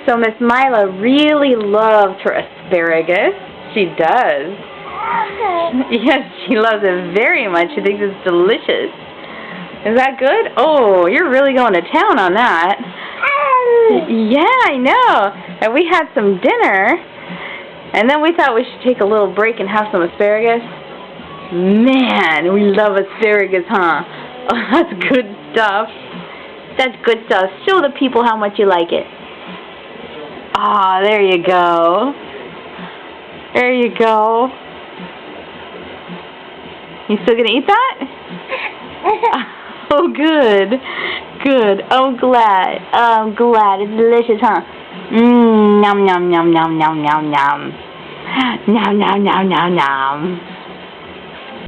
So Miss Mylah really loves her asparagus. She does. Yes, she loves it very much. She thinks it's delicious. Is that good? Oh, you're really going to town on that. Yeah, I know. And we had some dinner, and then we thought we should take a little break and have some asparagus. Man, we love asparagus, huh? Oh, that's good stuff. That's good stuff. Show the people how much you like it. Ah, there you go. There you go. You still gonna eat that? Oh, good. Good. I'm glad. I'm glad. It's delicious, huh? Nom nom nom nom nom nom nom. Nom nom nom nom nom.